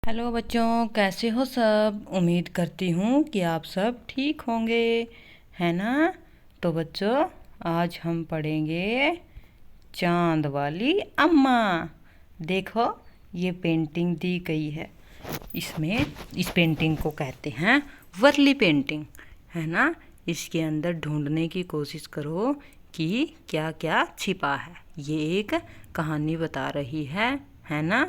Hello बच्चों, कैसे हो सब। उम्मीद करती हूँ कि आप सब ठीक होंगे, है ना। तो बच्चों, आज हम पढ़ेंगे चांद वाली अम्मा। देखो, ये पेंटिंग दी गई है। इसमें इस पेंटिंग को कहते हैं वर्ली पेंटिंग, है ना। इसके अंदर ढूंढने की कोशिश करो कि क्या क्या छिपा है। ये एक कहानी बता रही है ना।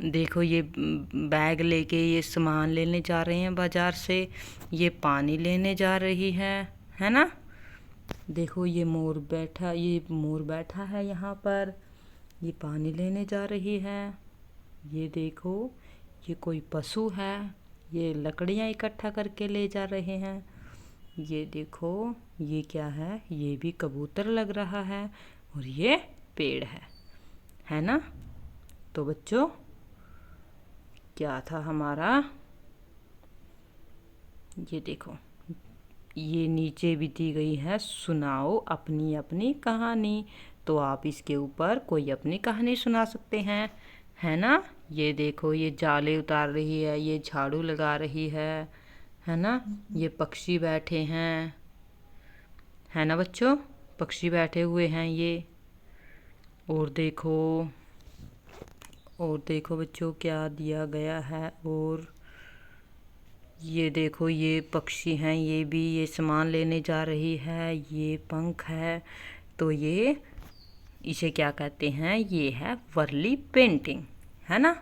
देखो, ये बैग लेके ये सामान लेने जा रहे हैं बाजार से। ये पानी लेने जा रही है ना। देखो, ये मोर बैठा है यहाँ पर। ये पानी लेने जा रही है। ये देखो, ये कोई पशु है। ये लकड़ियाँ इकट्ठा करके ले जा रहे हैं। ये देखो, ये क्या है। ये भी कबूतर लग रहा है। और ये पेड़ है ना। तो बच्चों, क्या था हमारा, ये देखो, ये नीचे भी दी गई है, सुनाओ अपनी अपनी कहानी। तो आप इसके ऊपर कोई अपनी कहानी सुना सकते हैं, है ना। ये देखो, ये जाले उतार रही है, ये झाड़ू लगा रही है ना। ये पक्षी बैठे हैं, है ना बच्चों। पक्षी बैठे हुए हैं ये। और देखो, बच्चों, क्या दिया गया है। और ये देखो, ये पक्षी हैं, ये सामान लेने जा रही है। ये पंख है। तो ये इसे क्या कहते हैं, ये है वर्ली पेंटिंग, है ना।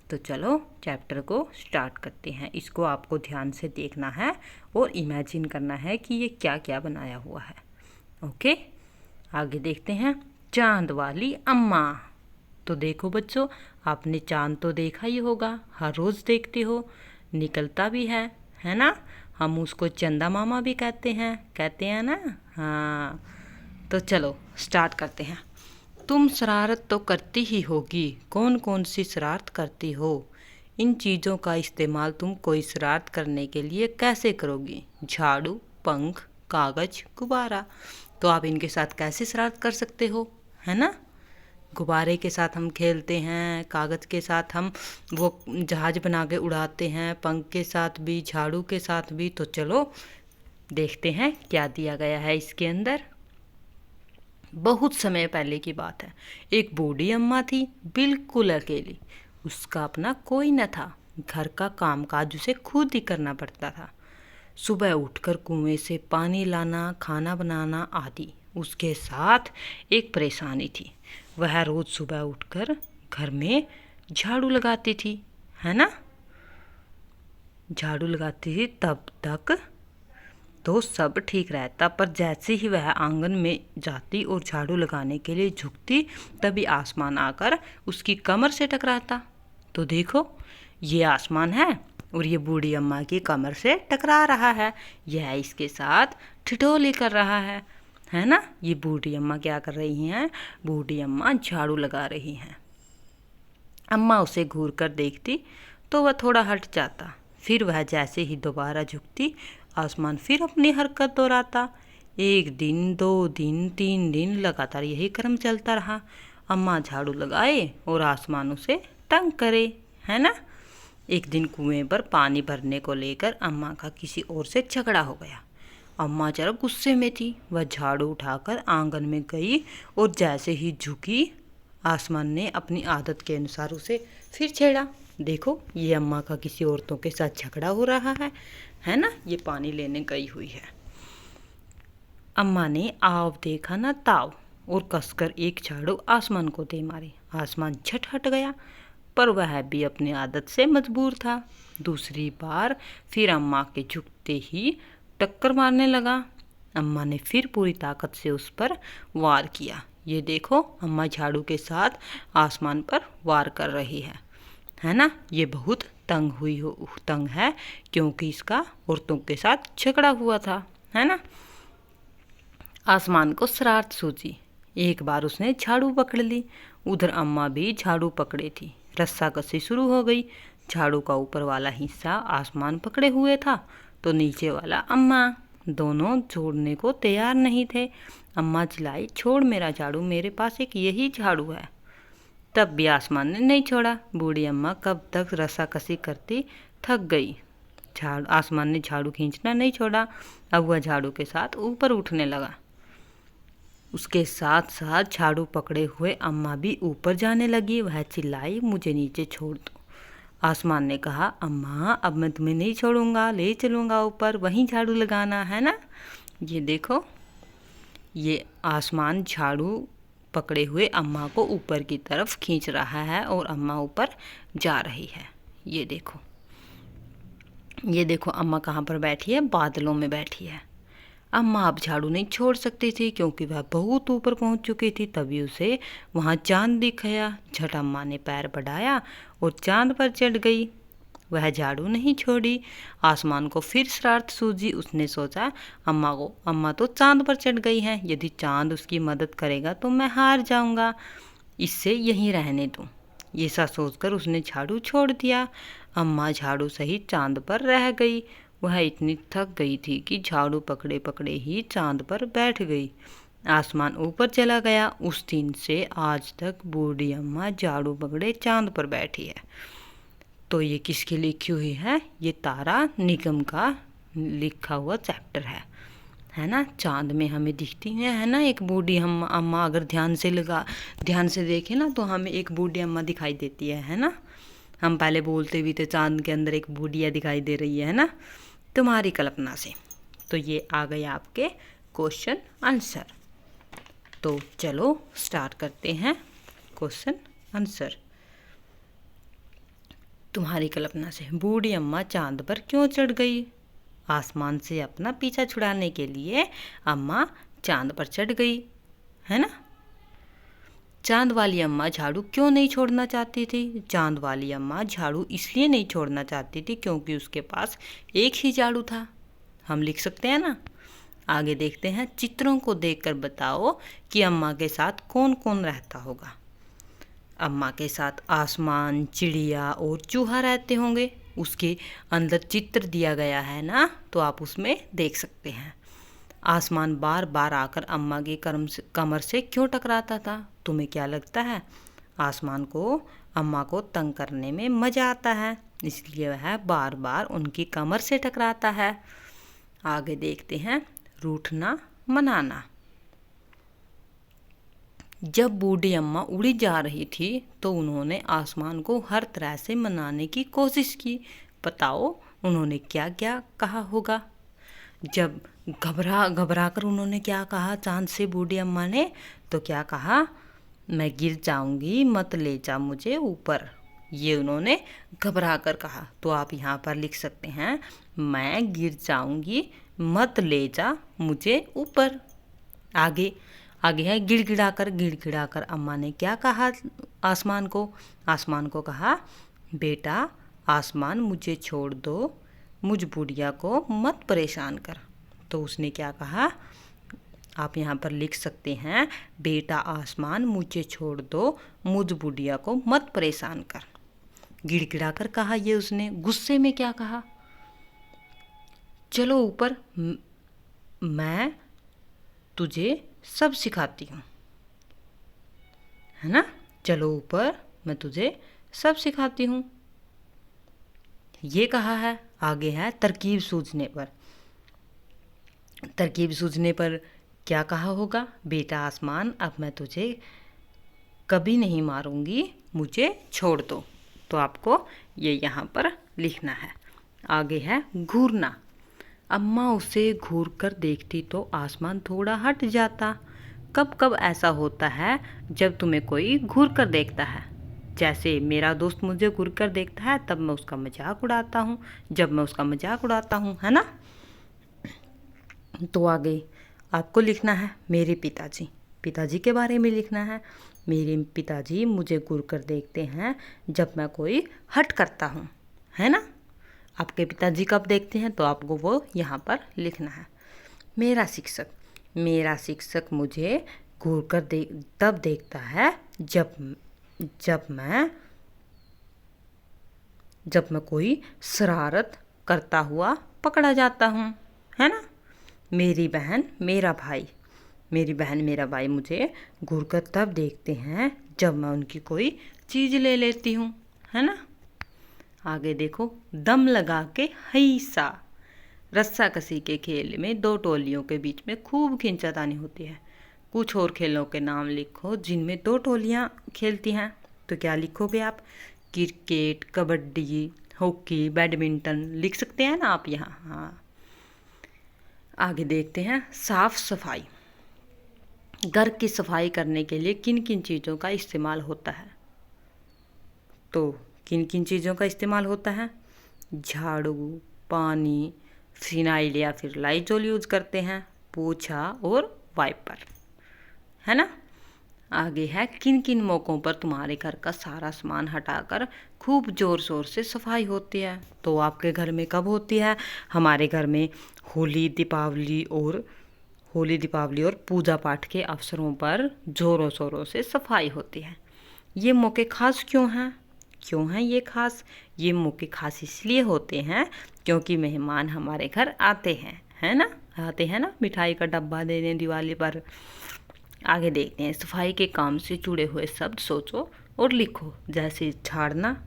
तो चलो चैप्टर को स्टार्ट करते हैं। इसको आपको ध्यान से देखना है और इमेजिन करना है कि ये क्या क्या बनाया हुआ है। ओके, आगे देखते हैं। चांद वाली अम्मा। तो देखो बच्चों, आपने चांद तो देखा ही होगा, हर रोज़ देखते हो, निकलता भी है ना। हम उसको चंदा मामा भी कहते हैं ना। हाँ, तो चलो स्टार्ट करते हैं। तुम शरारत तो करती ही होगी, कौन कौन सी शरारत करती हो। इन चीज़ों का इस्तेमाल तुम कोई शरारत करने के लिए कैसे करोगी। झाड़ू, पंख, कागज, गुब्बारा। तो आप इनके साथ कैसे शरारत कर सकते हो, है ना। गुब्बारे के साथ हम खेलते हैं, कागज़ के साथ हम वो जहाज बना के उड़ाते हैं, पंख के साथ भी, झाड़ू के साथ भी। तो चलो देखते हैं क्या दिया गया है इसके अंदर। बहुत समय पहले की बात है। एक बूढ़ी अम्मा थी, बिल्कुल अकेली। उसका अपना कोई न था। घर का कामकाज उसे खुद ही करना पड़ता था। सुबह उठकर कुएं से पानी लाना, खाना बनाना आदि। उसके साथ एक परेशानी थी। वह रोज़ सुबह उठकर घर में झाड़ू लगाती थी, है ना। झाड़ू लगाती थी तब तक तो सब ठीक रहता, पर जैसे ही वह आंगन में जाती और झाड़ू लगाने के लिए झुकती, तभी आसमान आकर उसकी कमर से टकराता। तो देखो, ये आसमान है और ये बूढ़ी अम्मा की कमर से टकरा रहा है। यह इसके साथ ठिठोली कर रहा है ना। ये बूढ़ी अम्मा क्या कर रही हैं, बूढ़ी अम्मा झाड़ू लगा रही हैं। अम्मा उसे घूर कर देखती तो वह थोड़ा हट जाता। फिर वह जैसे ही दोबारा झुकती, आसमान फिर अपनी हरकत दोहराता। 1 दिन, 2 दिन, 3 दिन लगातार यही क्रम चलता रहा। अम्मा झाड़ू लगाए और आसमान उसे तंग करे, है ना। एक दिन कुएं पर पानी भरने को लेकर अम्मा का किसी और से झगड़ा हो गया। अम्मा जरा गुस्से में थी। वह झाड़ू उठाकर आंगन में गई और जैसे ही झुकी, आसमान ने अपनी आदत के अनुसार उसे फिर छेड़ा। देखो, ये अम्मा का किसी औरतों के साथ झगड़ा हो रहा है ना। ये पानी लेने गई हुई है। अम्मा ने आव देखा ना ताव और कसकर एक झाड़ू आसमान को दे मारी। आसमान झट हट गया, पर वह भी अपनी आदत से मजबूर था। दूसरी बार फिर अम्मा के झुकते ही टक्कर मारने लगा। अम्मा ने फिर पूरी ताकत से उस पर वार किया। ये देखो, अम्मा झाड़ू के साथ आसमान पर वार कर रही है ना। ये बहुत तंग है, क्योंकि इसका औरतों के साथ झगड़ा हुआ था, है ना। आसमान को शरारत सूझी। एक बार उसने झाड़ू पकड़ ली। उधर अम्मा भी झाड़ू पकड़े थी। रस्साकसी शुरू हो गई। झाड़ू का ऊपर वाला हिस्सा आसमान पकड़े हुए था, तो नीचे वाला अम्मा। दोनों छोड़ने को तैयार नहीं थे। अम्मा चिल्लाई, छोड़ मेरा झाड़ू, मेरे पास एक यही झाड़ू है। तब भी आसमान ने नहीं छोड़ा। बूढ़ी अम्मा कब तक रस्साकसी करती थक गई। आसमान ने झाड़ू खींचना नहीं छोड़ा। अब वह झाड़ू के साथ ऊपर उठने लगा। उसके साथ साथ झाड़ू पकड़े हुए अम्मा भी ऊपर जाने लगी। वह चिल्लाई, मुझे नीचे छोड़ दो। आसमान ने कहा, अम्मा अब मैं तुम्हें नहीं छोड़ूंगा, ले चलूँगा ऊपर, वहीं झाड़ू लगाना है ना। ये देखो, ये आसमान झाड़ू पकड़े हुए अम्मा को ऊपर की तरफ खींच रहा है और अम्मा ऊपर जा रही है। ये देखो, ये देखो अम्मा कहाँ पर बैठी है? बादलों में बैठी है। अम्मा अब झाड़ू नहीं छोड़ सकती थी क्योंकि वह बहुत ऊपर पहुंच चुकी थी। तभी उसे वहां चांद दिख गया। झट अम्मा ने पैर बढ़ाया और चांद पर चढ़ गई। वह झाड़ू नहीं छोड़ी। आसमान को फिर शरारत सूझी। उसने सोचा, अम्मा तो चांद पर चढ़ गई हैं, यदि चांद उसकी मदद करेगा तो मैं हार जाऊंगा, इससे यहीं रहने दूं। ऐसा सोचकर उसने झाड़ू छोड़ दिया। अम्मा झाड़ू सहित चांद पर रह गई। वह इतनी थक गई थी कि झाड़ू पकड़े पकड़े ही चांद पर बैठ गई। आसमान ऊपर चला गया। उस दिन से आज तक बूढ़ी अम्मा झाड़ू पकड़े चांद पर बैठी है। तो ये किसकी लिखी हुई है? ये तारा निगम का लिखा हुआ चैप्टर है ना। चांद में हमें दिखती है ना एक बूढ़ी अम्मा। अगर ध्यान से देखें ना तो हमें एक बूढ़ी अम्मा दिखाई देती है ना। हम पहले बोलते भी थे चांद के अंदर एक बूढ़िया दिखाई दे रही है ना, तुम्हारी कल्पना से। तो ये आ गए आपके क्वेश्चन आंसर। तो चलो स्टार्ट करते हैं क्वेश्चन आंसर। तुम्हारी कल्पना से, बूढ़ी अम्मा चांद पर क्यों चढ़ गई? आसमान से अपना पीछा छुड़ाने के लिए अम्मा चांद पर चढ़ गई, है ना। चांद वाली अम्मा झाड़ू क्यों नहीं छोड़ना चाहती थी? चांद वाली अम्मा झाड़ू इसलिए नहीं छोड़ना चाहती थी क्योंकि उसके पास एक ही झाड़ू था। हम लिख सकते हैं ना। आगे देखते हैं, चित्रों को देखकर बताओ कि अम्मा के साथ कौन कौन रहता होगा। अम्मा के साथ आसमान, चिड़िया और चूहा रहते होंगे। उसके अंदर चित्र दिया गया है ना, तो आप उसमें देख सकते हैं। आसमान बार बार आकर अम्मा की कमर से क्यों टकराता था? तुम्हें क्या लगता है? आसमान को अम्मा को तंग करने में मज़ा आता है, इसलिए वह बार बार उनकी कमर से टकराता है। आगे देखते हैं, रूठना मनाना। जब बूढ़ी अम्मा उड़ी जा रही थी तो उन्होंने आसमान को हर तरह से मनाने की कोशिश की। बताओ उन्होंने क्या क्या कहा होगा? जब घबरा कर उन्होंने क्या कहा चांद से बूढ़ी अम्मा ने? तो क्या कहा? मैं गिर जाऊंगी, मत ले जा मुझे ऊपर। ये उन्होंने घबरा कर कहा। तो आप यहाँ पर लिख सकते हैं, मैं गिर जाऊंगी, मत ले जा मुझे ऊपर। आगे है गिड़गिड़ा कर अम्मा ने क्या कहा आसमान को? आसमान को कहा, बेटा आसमान मुझे छोड़ दो, मुझ बुढ़िया को मत परेशान कर। तो उसने क्या कहा? आप यहाँ पर लिख सकते हैं, बेटा आसमान मुझे छोड़ दो, मुझ बुढ़िया को मत परेशान कर। गिड़गिड़ा कर कहा ये उसने। गुस्से में क्या कहा? चलो ऊपर, मैं तुझे सब सिखाती हूँ, है ना। चलो ऊपर, मैं तुझे सब सिखाती हूँ, ये कहा है। आगे है तरकीब सूझने पर। तरकीब सूझने पर क्या कहा होगा? बेटा आसमान अब मैं तुझे कभी नहीं मारूंगी, मुझे छोड़ दो। तो आपको ये यहाँ पर लिखना है। आगे है घूरना। अम्मा उसे घूर कर देखती तो आसमान थोड़ा हट जाता। कब कब ऐसा होता है जब तुम्हें कोई घूर कर देखता है? जैसे मेरा दोस्त मुझे घूर कर देखता है तब मैं उसका मजाक उड़ाता हूँ, जब मैं उसका मजाक उड़ाता हूँ, है ना। तो आगे आपको लिखना है मेरे पिताजी के बारे में लिखना है। मेरे पिताजी मुझे घूर कर देखते हैं जब मैं कोई हट करता हूँ, है ना। आपके पिताजी कब देखते हैं तो आपको वो यहाँ पर लिखना है। मेरा शिक्षक मुझे घूर कर तब देखता है जब मैं कोई शरारत करता हुआ पकड़ा जाता हूँ, है ना। मेरी बहन मेरा भाई मुझे घूर कर तब देखते हैं जब मैं उनकी कोई चीज़ ले लेती हूँ, है ना। आगे देखो, दम लगा के हैसा। रस्सा कसी के खेल में दो टोलियों के बीच में खूब खींचातानी होती है। कुछ और खेलों के नाम लिखो जिनमें दो टोलियाँ खेलती हैं। तो क्या लिखोगे आप? क्रिकेट, कबड्डी, हॉकी, बैडमिंटन लिख सकते हैं ना आप यहाँ। हाँ, आगे देखते हैं, साफ सफाई। घर की सफाई करने के लिए किन किन चीज़ों का इस्तेमाल होता है? तो किन किन चीज़ों का इस्तेमाल होता है? झाड़ू, पानी, फिनाइल या फिर लाइजॉल यूज़ करते हैं, पोछा और वाइपर, है ना। आगे है, किन किन मौक़ों पर तुम्हारे घर का सारा सामान हटाकर खूब ज़ोर शोर से सफाई होती है? तो आपके घर में कब होती है? हमारे घर में होली दीपावली और पूजा पाठ के अवसरों पर ज़ोरों शोरों से सफाई होती है। ये मौके खास क्यों हैं ये खास? ये मौके खास इसलिए होते हैं क्योंकि मेहमान हमारे घर आते हैं, है ना, मिठाई का डब्बा देने दिवाली पर। आगे देखते हैं, सफाई के काम से जुड़े हुए शब्द सोचो और लिखो। जैसे झाड़ना,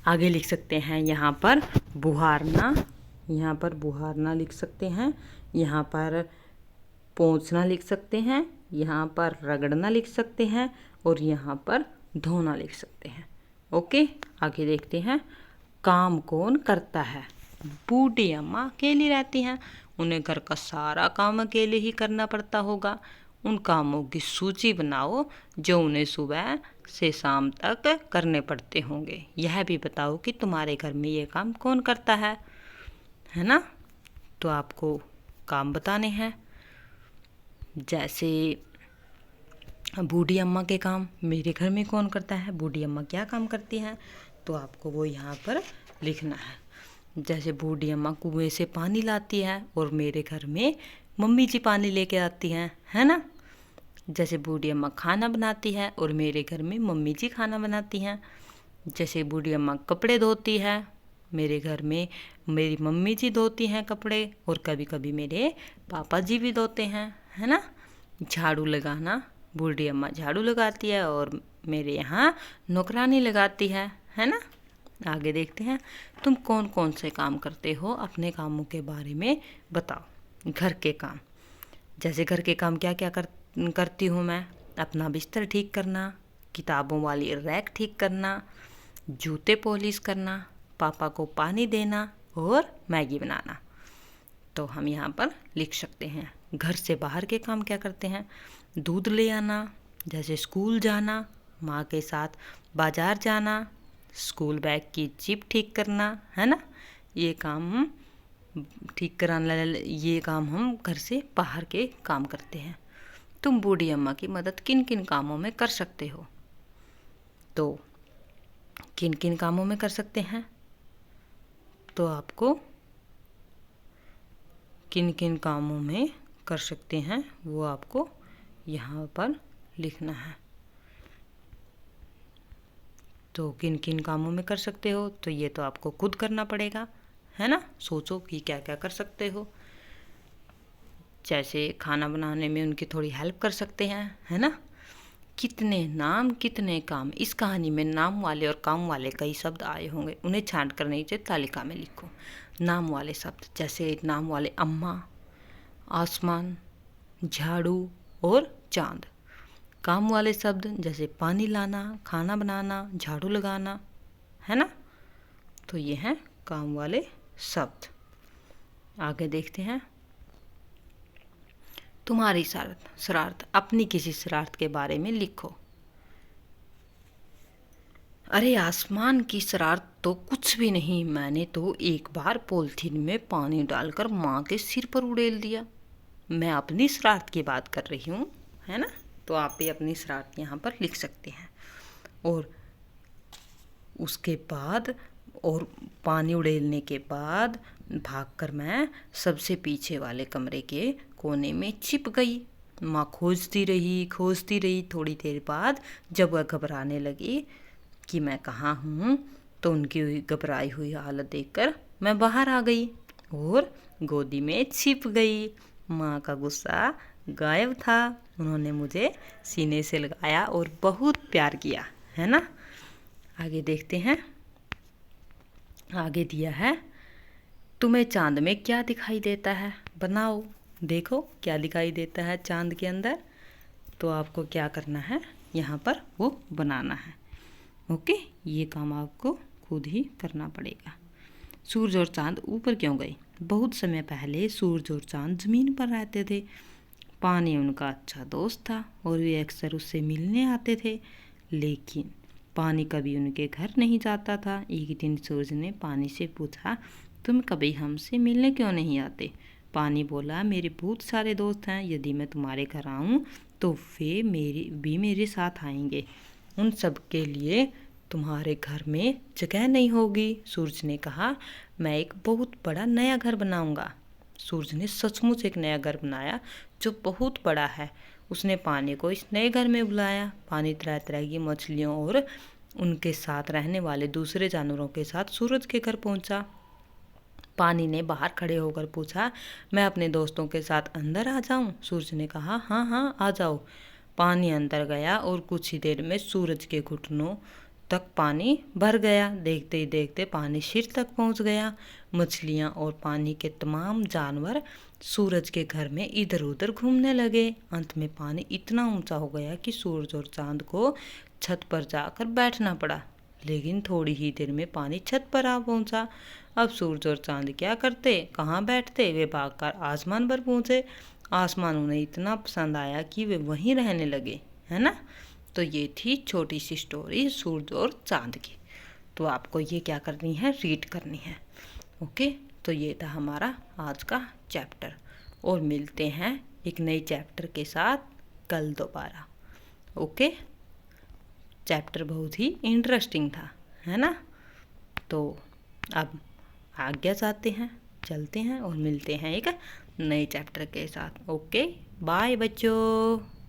आगे लिख सकते हैं यहाँ पर बुहारना लिख सकते हैं, यहाँ पर पोंछना लिख सकते हैं, यहाँ पर रगड़ना लिख सकते हैं और यहाँ पर धोना लिख सकते हैं। ओके, आगे देखते हैं, काम कौन करता है? बूढ़ी अम्मा अकेली रहती हैं, उन्हें घर का सारा काम अकेले ही करना पड़ता होगा। उन कामों की सूची बनाओ जो उन्हें सुबह से शाम तक करने पड़ते होंगे। यह भी बताओ कि तुम्हारे घर में ये काम कौन करता है ना। तो आपको काम बताने हैं। जैसे बूढ़ी अम्मा के काम मेरे घर में कौन करता है, बूढ़ी अम्मा क्या काम करती हैं, तो आपको वो यहाँ पर लिखना है। जैसे बूढ़ी अम्मा कुएं से पानी लाती है और मेरे घर में मम्मी जी पानी लेके आती हैं, है ना। जैसे बूढ़ी अम्मा खाना बनाती है और मेरे घर में मम्मी जी खाना बनाती हैं। जैसे बूढ़ी अम्मा कपड़े धोती है, मेरे घर में मेरी मम्मी जी धोती हैं कपड़े और कभी कभी मेरे पापा जी भी धोते हैं, है ना। झाड़ू लगाना, बूढ़ी अम्मा झाड़ू लगाती है और मेरे यहाँ नौकरानी लगाती है ना। आगे देखते हैं, तुम कौन कौन से काम करते हो, अपने कामों के बारे में बताओ। घर के काम, जैसे घर के काम क्या क्या करती हूँ मैं? अपना बिस्तर ठीक करना, किताबों वाली रैक ठीक करना, जूते पॉलिश करना, पापा को पानी देना और मैगी बनाना। तो हम यहाँ पर लिख सकते हैं। घर से बाहर के काम क्या करते हैं? दूध ले आना, जैसे स्कूल जाना, माँ के साथ बाज़ार जाना, स्कूल बैग की जिप ठीक करना, है ना। ये काम हम घर से बाहर के काम करते हैं। तुम बूढ़ी अम्मा की मदद किन किन कामों में कर सकते हो? तो किन किन कामों में कर सकते हैं? तो आपको किन किन कामों में कर सकते हैं वो आपको यहाँ पर लिखना है। तो किन किन कामों में कर सकते हो, तो ये तो आपको खुद करना पड़ेगा, है ना। सोचो कि क्या क्या कर सकते हो। जैसे खाना बनाने में उनकी थोड़ी हेल्प कर सकते हैं, है ना। कितने नाम कितने काम, इस कहानी में नाम वाले और काम वाले कई शब्द आए होंगे, उन्हें छांट कर नीचे तालिका में लिखो। नाम वाले शब्द, जैसे नाम वाले अम्मा, आसमान, झाड़ू और चांद। काम वाले शब्द जैसे पानी लाना, खाना बनाना, झाड़ू लगाना, है ना। तो ये हैं काम वाले शब्द। आगे देखते हैं, तुम्हारी शरारत, अपनी किसी शरारत के बारे में लिखो। अरे आसमान की शरारत तो कुछ भी नहीं, मैंने तो एक बार पॉलिथीन में पानी डालकर माँ के सिर पर उड़ेल दिया। मैं अपनी शरारत की बात कर रही हूँ, है ना। तो आप भी अपनी शरारत यहाँ पर लिख सकते हैं। और उसके बाद और पानी उड़ेलने के बाद भागकर मैं सबसे पीछे वाले कमरे के कोने में छिप गई। माँ खोजती रही। थोड़ी देर बाद जब वह घबराने लगी कि मैं कहाँ हूँ, तो उनकी घबराई हुई हालत देखकर मैं बाहर आ गई और गोदी में छिप गई। माँ का गुस्सा गायब था। उन्होंने मुझे सीने से लगाया और बहुत प्यार किया, है ना। आगे देखते हैं। आगे दिया है, तुम्हें चांद में क्या दिखाई देता है, बनाओ। देखो क्या दिखाई देता है चांद के अंदर। तो आपको क्या करना है, यहाँ पर वो बनाना है। ओके, ये काम आपको खुद ही करना पड़ेगा। सूरज और चांद ऊपर क्यों गए? बहुत समय पहले सूरज और चांद ज़मीन पर रहते थे। पानी उनका अच्छा दोस्त था और वे अक्सर उससे मिलने आते थे, लेकिन पानी कभी उनके घर नहीं जाता था। एक दिन सूरज ने पानी से पूछा, तुम कभी हमसे मिलने क्यों नहीं आते? पानी बोला, मेरे बहुत सारे दोस्त हैं, यदि मैं तुम्हारे घर आऊँ तो वे मेरे साथ आएंगे। उन सब के लिए तुम्हारे घर में जगह नहीं होगी। सूरज ने कहा, मैं एक बहुत बड़ा नया घर बनाऊंगा। सूरज ने सचमुच एक नया घर बनाया जो बहुत बड़ा है। उसने पानी को इस नए घर में बुलाया। पानी तरह तरह की मछलियों और उनके साथ रहने वाले दूसरे जानवरों के साथ सूरज के घर पहुंचा। पानी ने बाहर खड़े होकर पूछा, मैं अपने दोस्तों के साथ अंदर आ जाऊं? सूरज ने कहा, हाँ हाँ आ जाओ। पानी अंदर गया और कुछ ही देर में सूरज के घुटनों तक पानी भर गया। देखते ही देखते पानी सिर तक पहुंच गया। मछलियां और पानी के तमाम जानवर सूरज के घर में इधर उधर घूमने लगे। अंत में पानी इतना ऊंचा हो गया कि सूरज और चांद को छत पर जाकर बैठना पड़ा। लेकिन थोड़ी ही देर में पानी छत पर आ पहुंचा। अब सूरज और चांद क्या करते, कहाँ बैठते? वे भागकर आसमान पर पहुंचे। आसमान उन्हें इतना पसंद आया कि वे वहीं रहने लगे, है ना। तो ये थी छोटी सी स्टोरी सूरज और चांद की। तो आपको ये क्या करनी है, रीड करनी है। ओके, तो ये था हमारा आज का चैप्टर, और मिलते हैं एक नई चैप्टर के साथ कल दोबारा। ओके, चैप्टर बहुत ही इंटरेस्टिंग था, है ना। तो अब आज्ञा चाहते हैं, चलते हैं और मिलते हैं एक नए चैप्टर के साथ। ओके, बाय बच्चों।